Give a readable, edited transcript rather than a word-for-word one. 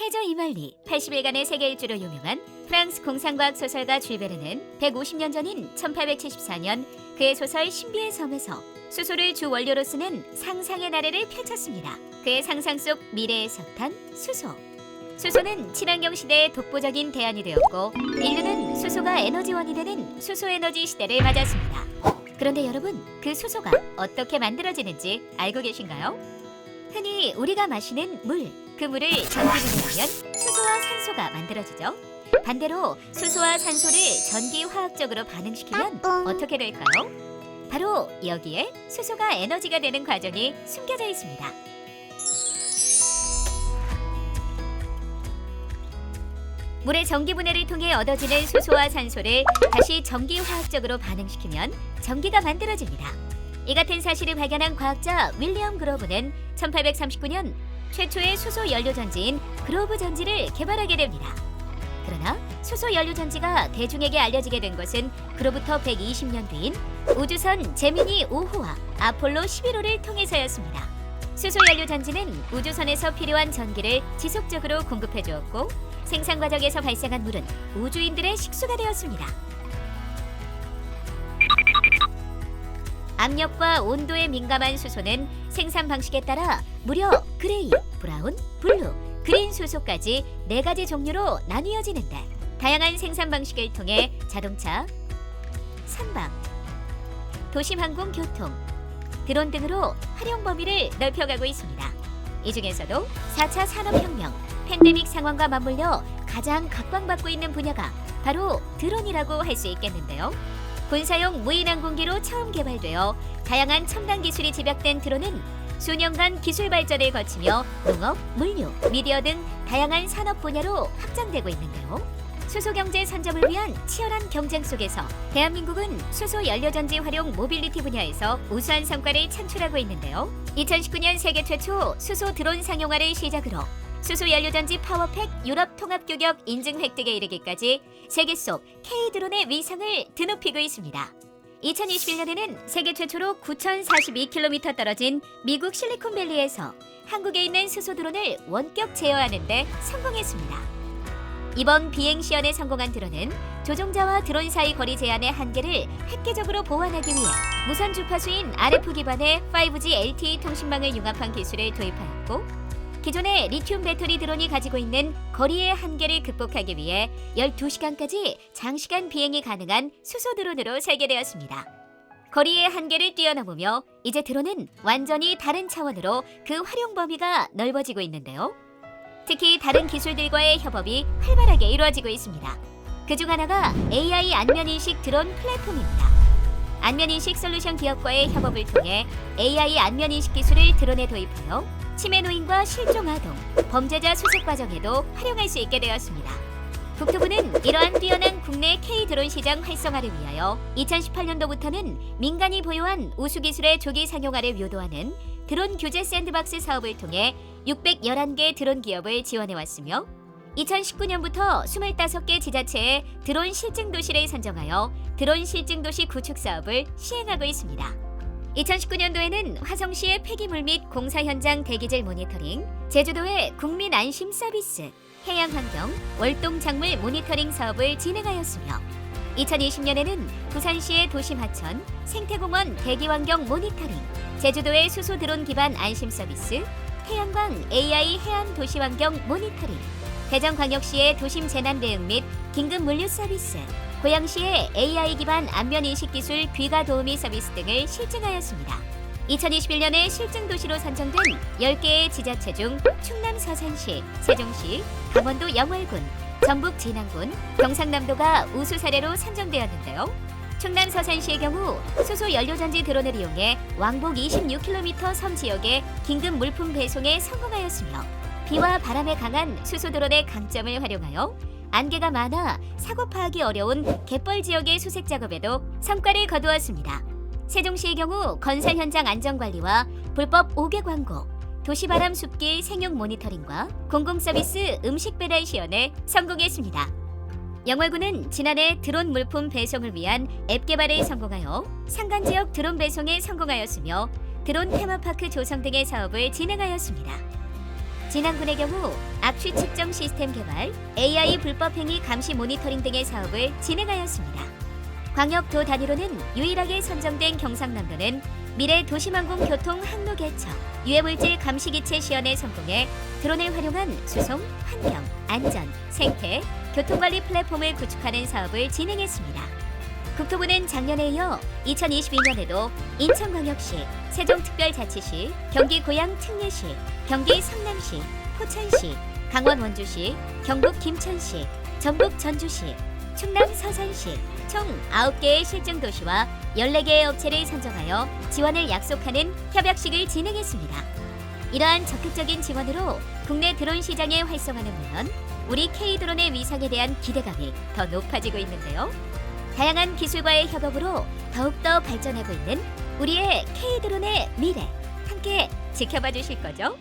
해저 이말리 80일간의 세계 일주로 유명한 프랑스 공상과학 소설가 줄 베르는 150년 전인 1874년 그의 소설 신비의 섬에서 수소를 주 원료로 쓰는 상상의 나래를 펼쳤습니다. 그의 상상 속 미래의 석탄, 수소. 수소는 친환경 시대의 독보적인 대안이 되었고 인류는 수소가 에너지원이 되는 수소에너지 시대를 맞았습니다. 그런데 여러분, 그 수소가 어떻게 만들어지는지 알고 계신가요? 흔히 우리가 마시는 물, 그 물을 전기분해하면 수소와 산소가 만들어지죠. 반대로 수소와 산소를 전기화학적으로 반응시키면 어떻게 될까요? 바로 여기에 수소가 에너지가 되는 과정이 숨겨져 있습니다. 물의 전기분해를 통해 얻어지는 수소와 산소를 다시 전기화학적으로 반응시키면 전기가 만들어집니다. 이 같은 사실을 발견한 과학자 윌리엄 그로브는 1839년 최초의 수소 연료전지인 그로브 전지를 개발하게 됩니다. 그러나 수소 연료전지가 대중에게 알려지게 된 것은 그로부터 120년 뒤인 우주선 제미니 5호와 아폴로 11호를 통해서였습니다. 수소 연료전지는 우주선에서 필요한 전기를 지속적으로 공급해 주었고 생산 과정에서 발생한 물은 우주인들의 식수가 되었습니다. 압력과 온도에 민감한 수소는 생산 방식에 따라 무려 그레이, 브라운, 블루, 그린 수소까지 4가지 종류로 나뉘어지는데 다양한 생산 방식을 통해 자동차, 선박, 도심항공 교통, 드론 등으로 활용 범위를 넓혀가고 있습니다. 이 중에서도 4차 산업혁명, 팬데믹 상황과 맞물려 가장 각광받고 있는 분야가 바로 드론이라고 할 수 있겠는데요. 군사용 무인항공기로 처음 개발되어 다양한 첨단 기술이 집약된 드론은 수년간 기술 발전을 거치며 농업, 물류, 미디어 등 다양한 산업 분야로 확장되고 있는데요. 수소 경제 선점을 위한 치열한 경쟁 속에서 대한민국은 수소 연료전지 활용 모빌리티 분야에서 우수한 성과를 창출하고 있는데요. 2019년 세계 최초 수소 드론 상용화를 시작으로 수소 연료전지 파워팩 유럽 통합규격 인증 획득에 이르기까지 세계 속 K드론의 위상을 드높이고 있습니다. 2021년에는 세계 최초로 9,042km 떨어진 미국 실리콘밸리에서 한국에 있는 수소 드론을 원격 제어하는 데 성공했습니다. 이번 비행 시연에 성공한 드론은 조종자와 드론 사이 거리 제한의 한계를 획기적으로 보완하기 위해 무선 주파수인 RF 기반의 5G LTE 통신망을 융합한 기술을 도입하였고 기존의 리튬 배터리 드론이 가지고 있는 거리의 한계를 극복하기 위해 12시간까지 장시간 비행이 가능한 수소 드론으로 설계되었습니다. 거리의 한계를 뛰어넘으며 이제 드론은 완전히 다른 차원으로 그 활용 범위가 넓어지고 있는데요. 특히 다른 기술들과의 협업이 활발하게 이루어지고 있습니다. 그중 하나가 AI 안면인식 드론 플랫폼입니다. 안면인식 솔루션 기업과의 협업을 통해 AI 안면인식 기술을 드론에 도입하여 치매 노인과 실종 아동, 범죄자 수색 과정에도 활용할 수 있게 되었습니다. 국토부는 이러한 뛰어난 국내 K드론 시장 활성화를 위하여 2018년도부터는 민간이 보유한 우수 기술의 조기 상용화를 유도하는 드론 규제 샌드박스 사업을 통해 611개 드론 기업을 지원해왔으며 2019년부터 25개 지자체의 드론 실증 도시를 선정하여 드론 실증 도시 구축 사업을 시행하고 있습니다. 2019년도에는 화성시의 폐기물 및 공사 현장 대기질 모니터링, 제주도의 국민 안심 서비스, 해양환경, 월동 작물 모니터링 사업을 진행하였으며 2020년에는 부산시의 도심 하천, 생태공원 대기환경 모니터링, 제주도의 수소 드론 기반 안심 서비스, 태양광 AI 해안 도시환경 모니터링, 대전광역시의 도심 재난 대응 및 긴급 물류 서비스, 고양시의 AI 기반 안면인식 기술 귀가 도우미 서비스 등을 실증하였습니다. 2021년에 실증 도시로 선정된 10개의 지자체 중 충남 서산시, 세종시, 강원도 영월군, 전북 진안군, 경상남도가 우수 사례로 선정되었는데요. 충남 서산시의 경우 수소 연료전지 드론을 이용해 왕복 26km 섬 지역에 긴급 물품 배송에 성공하였으며 비와 바람에 강한 수소 드론의 강점을 활용하여 안개가 많아 사고 파악이 어려운 갯벌 지역의 수색 작업에도 성과를 거두었습니다. 세종시의 경우 건설 현장 안전관리와 불법 5개 광고, 도시바람 숲길 생육 모니터링과 공공서비스 음식 배달 시연에 성공했습니다. 영월군은 지난해 드론 물품 배송을 위한 앱 개발에 성공하여 산간 지역 드론 배송에 성공하였으며 드론 테마파크 조성 등의 사업을 진행하였습니다. 진안군의 경우 악취 측정 시스템 개발, AI 불법 행위 감시 모니터링 등의 사업을 진행하였습니다. 광역도 단위로는 유일하게 선정된 경상남도는 미래 도시망공 교통 항로 개척, 유해물질 감시기체 시연에 성공해 드론을 활용한 수송, 환경, 안전, 생태, 교통관리 플랫폼을 구축하는 사업을 진행했습니다. 국토부는 작년에 이어 2022년에도 인천광역시, 세종특별자치시, 경기 고양 특례시, 경기 성남시, 포천시, 강원 원주시, 경북 김천시, 전북 전주시, 충남 서산시 총 9개의 실증 도시와 14개의 업체를 선정하여 지원을 약속하는 협약식을 진행했습니다. 이러한 적극적인 지원으로 국내 드론 시장의 활성화는 물론 우리 K드론의 위상에 대한 기대감이 더 높아지고 있는데요. 다양한 기술과의 협업으로 더욱더 발전하고 있는 우리의 K드론의 미래 함께 지켜봐 주실 거죠?